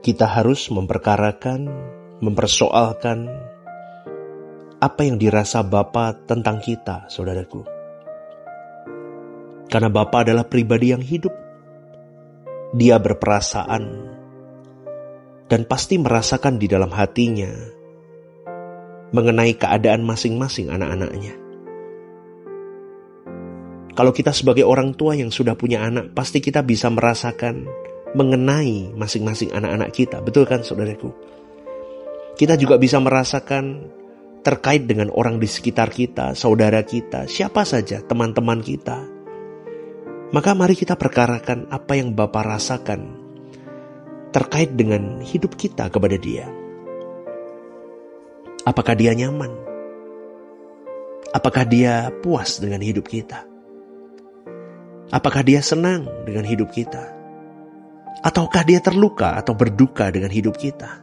kita harus memperkarakan, mempersoalkan apa yang dirasa Bapa tentang kita, saudaraku. Karena Bapa adalah pribadi yang hidup. Dia berperasaan dan pasti merasakan di dalam hatinya mengenai keadaan masing-masing anak-anaknya. Kalau kita sebagai orang tua yang sudah punya anak, pasti kita bisa merasakan mengenai masing-masing anak-anak kita. Betul kan, saudaraku? Kita juga bisa merasakan terkait dengan orang di sekitar kita, saudara kita, siapa saja, teman-teman kita. Maka mari kita perkarakan apa yang Bapa rasakan terkait dengan hidup kita kepada Dia. Apakah Dia nyaman? Apakah Dia puas dengan hidup kita? Apakah Dia senang dengan hidup kita? Ataukah Dia terluka atau berduka dengan hidup kita?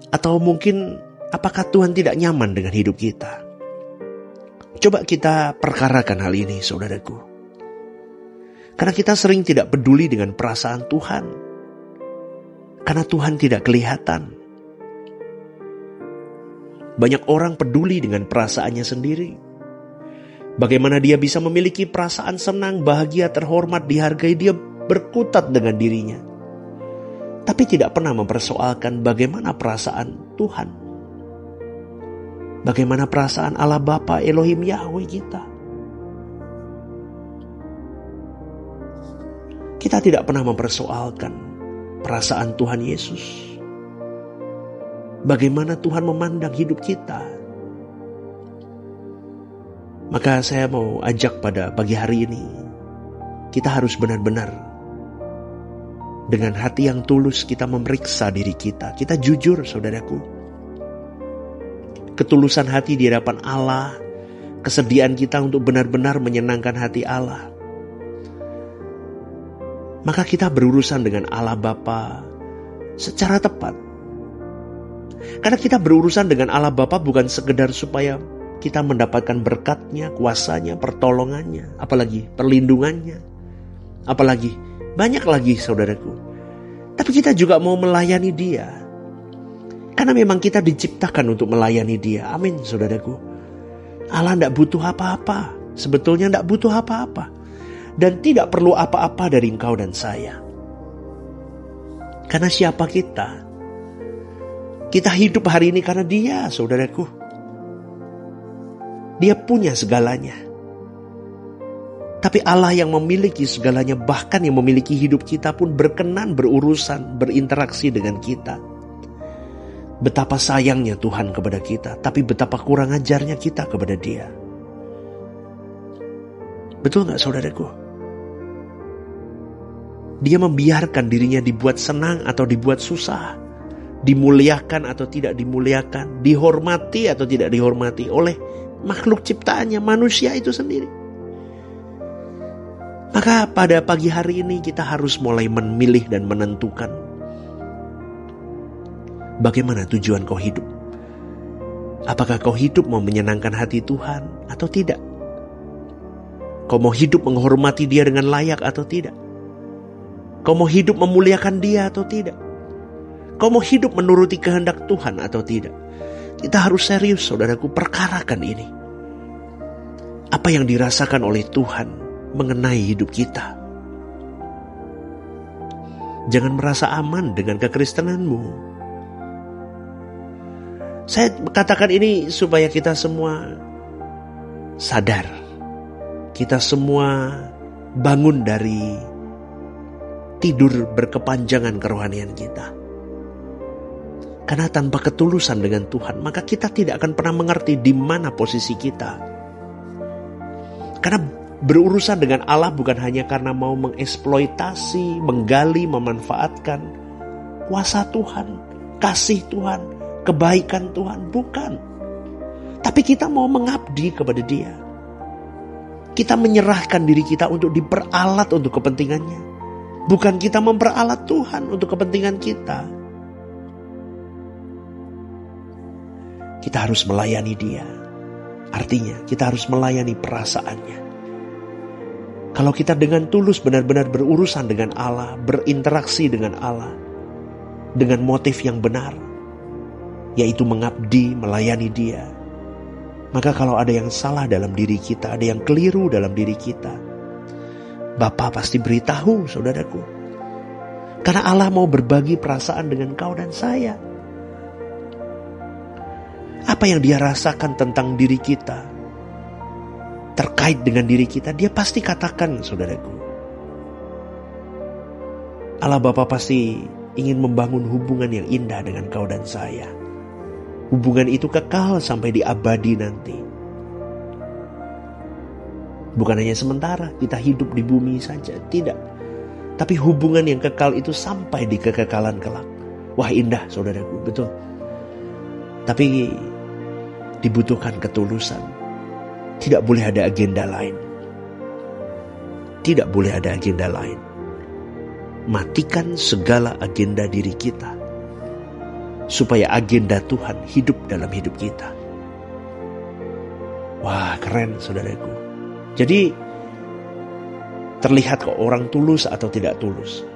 Atau mungkin apakah Tuhan tidak nyaman dengan hidup kita? Coba kita perkarakan hal ini, saudaraku. Karena kita sering tidak peduli dengan perasaan Tuhan. Karena Tuhan tidak kelihatan. Banyak orang peduli dengan perasaannya sendiri. Bagaimana dia bisa memiliki perasaan senang, bahagia, terhormat, dihargai, dia berkutat dengan dirinya. Tapi tidak pernah mempersoalkan bagaimana perasaan Tuhan. Bagaimana perasaan Allah Bapa Elohim Yahweh kita. Kita tidak pernah mempersoalkan perasaan Tuhan Yesus. Bagaimana Tuhan memandang hidup kita. Maka saya mau ajak pada pagi hari ini, kita harus benar-benar dengan hati yang tulus kita memeriksa diri kita. Kita jujur, saudaraku. Ketulusan hati di hadapan Allah, kesediaan kita untuk benar-benar menyenangkan hati Allah. Maka kita berurusan dengan Allah Bapa secara tepat. Karena kita berurusan dengan Allah Bapa bukan sekedar supaya kita mendapatkan berkat-Nya, kuasa-Nya, pertolongannya, apalagi perlindungannya, apalagi banyak lagi, saudaraku. Tapi kita juga mau melayani Dia. Karena memang kita diciptakan untuk melayani Dia. Amin, saudaraku. Allah tidak butuh apa-apa. Sebetulnya tidak butuh apa-apa. Dan tidak perlu apa-apa dari engkau dan saya. Karena siapa kita? Kita hidup hari ini karena Dia, saudaraku. Dia punya segalanya. Tapi Allah yang memiliki segalanya, bahkan yang memiliki hidup kita pun berkenan berurusan, berinteraksi dengan kita. Betapa sayangnya Tuhan kepada kita, tapi betapa kurang ajarnya kita kepada Dia. Betul gak, saudaraku? Dia membiarkan dirinya dibuat senang atau dibuat susah, dimuliakan atau tidak dimuliakan, dihormati atau tidak dihormati oleh makhluk ciptaannya, manusia itu sendiri. Maka pada pagi hari ini kita harus mulai memilih dan menentukan bagaimana tujuan kau hidup. Apakah kau hidup mau menyenangkan hati Tuhan atau tidak? Kau mau hidup menghormati Dia dengan layak atau tidak? Kau mau hidup memuliakan Dia atau tidak? Kau mau hidup menuruti kehendak Tuhan atau tidak? Kita harus serius, saudaraku, perkarakan ini. Apa yang dirasakan oleh Tuhan mengenai hidup kita? Jangan merasa aman dengan kekristenanmu. Saya katakan ini supaya kita semua sadar. Kita semua bangun dari tidur berkepanjangan kerohanian kita. Karena tanpa ketulusan dengan Tuhan, maka kita tidak akan pernah mengerti di mana posisi kita. Karena berurusan dengan Allah bukan hanya karena mau mengeksploitasi, menggali, memanfaatkan kuasa Tuhan, kasih Tuhan, kebaikan Tuhan, bukan. Tapi kita mau mengabdi kepada Dia. Kita menyerahkan diri kita untuk diperalat untuk kepentingannya. Bukan kita memperalat Tuhan untuk kepentingan kita. Kita harus melayani Dia. Artinya kita harus melayani perasaannya. Kalau kita dengan tulus benar-benar berurusan dengan Allah, berinteraksi dengan Allah, dengan motif yang benar, yaitu mengabdi, melayani Dia. Maka kalau ada yang salah dalam diri kita, ada yang keliru dalam diri kita, Bapa pasti beritahu, saudaraku. Karena Allah mau berbagi perasaan dengan kau dan saya. Apa yang Dia rasakan tentang diri kita, terkait dengan diri kita, Dia pasti katakan, saudaraku. Allah Bapa pasti ingin membangun hubungan yang indah dengan kau dan saya. Hubungan itu kekal sampai di abadi nanti. Bukan hanya sementara kita hidup di bumi saja, tidak. Tapi hubungan yang kekal itu sampai di kekekalan kelak. Wah, indah, saudaraku, betul. Tapi dibutuhkan ketulusan. Tidak boleh ada agenda lain. Tidak boleh ada agenda lain. Matikan segala agenda diri kita, supaya agenda Tuhan hidup dalam hidup kita. Wah, keren, saudaraku. Jadi terlihat kok orang tulus atau tidak tulus.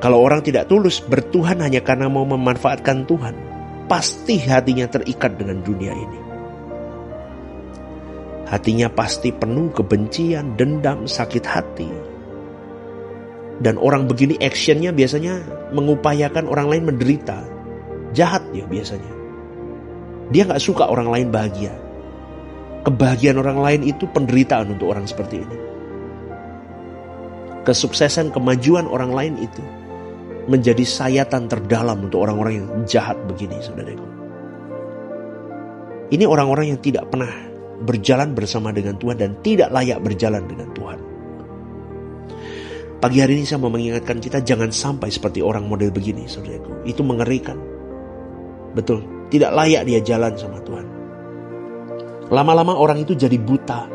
Kalau orang tidak tulus bertuhan hanya karena mau memanfaatkan Tuhan, pasti hatinya terikat dengan dunia ini. Hatinya pasti penuh kebencian, dendam, sakit hati. Dan orang begini actionnya biasanya mengupayakan orang lain menderita. Jahat dia biasanya. Dia gak suka orang lain bahagia. Kebahagiaan orang lain itu penderitaan untuk orang seperti ini. Kesuksesan, kemajuan orang lain itu menjadi sayatan terdalam untuk orang-orang yang jahat begini, saudaraku. Ini orang-orang yang tidak pernah berjalan bersama dengan Tuhan dan tidak layak berjalan dengan Tuhan. Pagi hari ini saya mau mengingatkan kita jangan sampai seperti orang model begini, saudaraku. Itu mengerikan. Betul, tidak layak dia jalan sama Tuhan. Lama-lama orang itu jadi buta.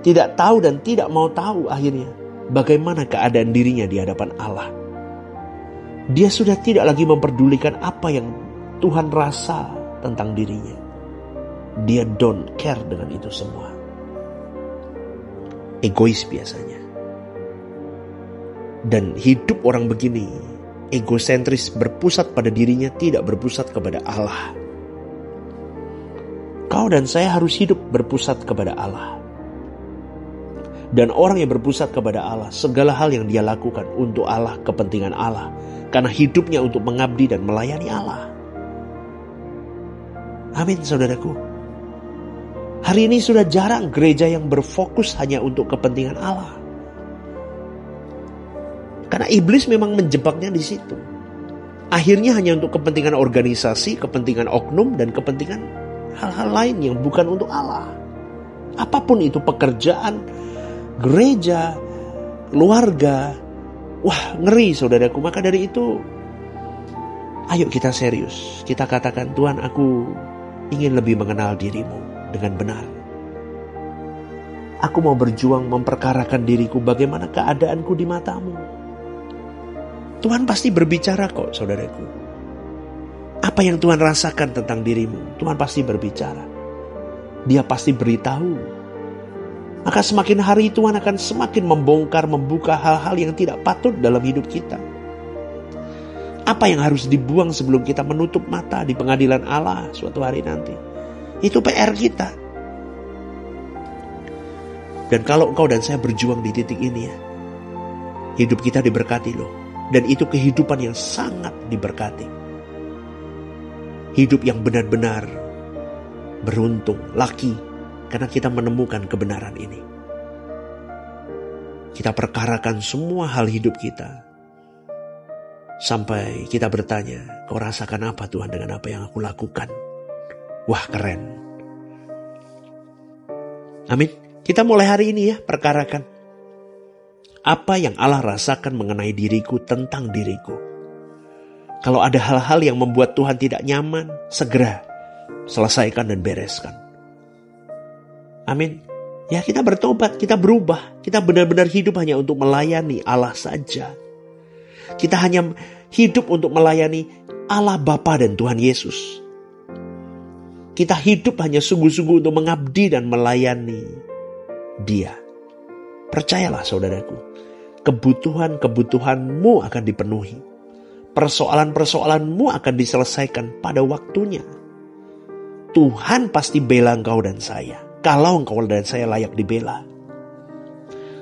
Tidak tahu dan tidak mau tahu akhirnya bagaimana keadaan dirinya di hadapan Allah. Dia sudah tidak lagi memperdulikan apa yang Tuhan rasa tentang dirinya. Dia don't care dengan itu semua. Egois biasanya. Dan hidup orang begini, egosentris, berpusat pada dirinya, tidak berpusat kepada Allah. Kau dan saya harus hidup berpusat kepada Allah. Dan orang yang berpusat kepada Allah, segala hal yang dia lakukan untuk Allah, kepentingan Allah. Karena hidupnya untuk mengabdi dan melayani Allah. Amin, saudaraku. Hari ini sudah jarang gereja yang berfokus hanya untuk kepentingan Allah. Karena iblis memang menjebaknya di situ. Akhirnya hanya untuk kepentingan organisasi, kepentingan oknum, dan kepentingan hal-hal lain yang bukan untuk Allah. Apapun itu, pekerjaan, gereja, keluarga. Wah, ngeri, saudaraku. Maka dari itu, ayo kita serius. Kita katakan, Tuhan, aku ingin lebih mengenal dirimu dengan benar. Aku mau berjuang memperkarakan diriku bagaimana keadaanku di matamu. Tuhan pasti berbicara kok, saudaraku. Apa yang Tuhan rasakan tentang dirimu, Tuhan pasti berbicara. Dia pasti beritahu. Maka semakin hari Tuhan akan semakin membongkar, membuka hal-hal yang tidak patut dalam hidup kita. Apa yang harus dibuang sebelum kita menutup mata di pengadilan Allah suatu hari nanti. Itu PR kita. Dan kalau engkau dan saya berjuang di titik ini ya, hidup kita diberkati loh. Dan itu kehidupan yang sangat diberkati. Hidup yang benar-benar beruntung, lucky, karena kita menemukan kebenaran ini. Kita perkarakan semua hal hidup kita. Sampai kita bertanya, kau rasakan apa Tuhan dengan apa yang aku lakukan? Wah, keren. Amin. Kita mulai hari ini ya, perkarakan. Apa yang Allah rasakan mengenai diriku, tentang diriku. Kalau ada hal-hal yang membuat Tuhan tidak nyaman, segera selesaikan dan bereskan. Amin. Ya, kita bertobat, kita berubah. Kita benar-benar hidup hanya untuk melayani Allah saja. Kita hanya hidup untuk melayani Allah Bapa dan Tuhan Yesus. Kita hidup hanya sungguh-sungguh untuk mengabdi dan melayani Dia. Percayalah saudaraku, kebutuhan-kebutuhanmu akan dipenuhi. persoalan-persoalanmu akan diselesaikan pada waktunya. Tuhan pasti bela engkau dan saya, kalau engkau dan saya layak dibela.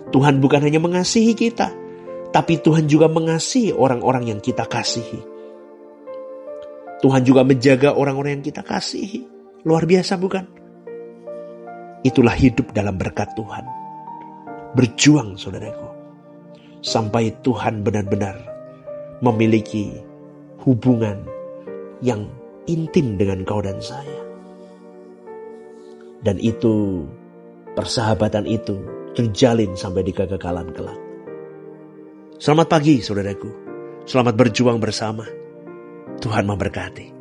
Tuhan bukan hanya mengasihi kita, tapi Tuhan juga mengasihi orang-orang yang kita kasihi. Tuhan juga menjaga orang-orang yang kita kasihi. Luar biasa bukan? Itulah hidup dalam berkat Tuhan. Berjuang saudaraku, sampai Tuhan benar-benar memiliki hubungan yang intim dengan kau dan saya. Dan itu, persahabatan itu terjalin sampai di kekekalan kelak. Selamat pagi saudaraku, selamat berjuang bersama. Tuhan memberkati.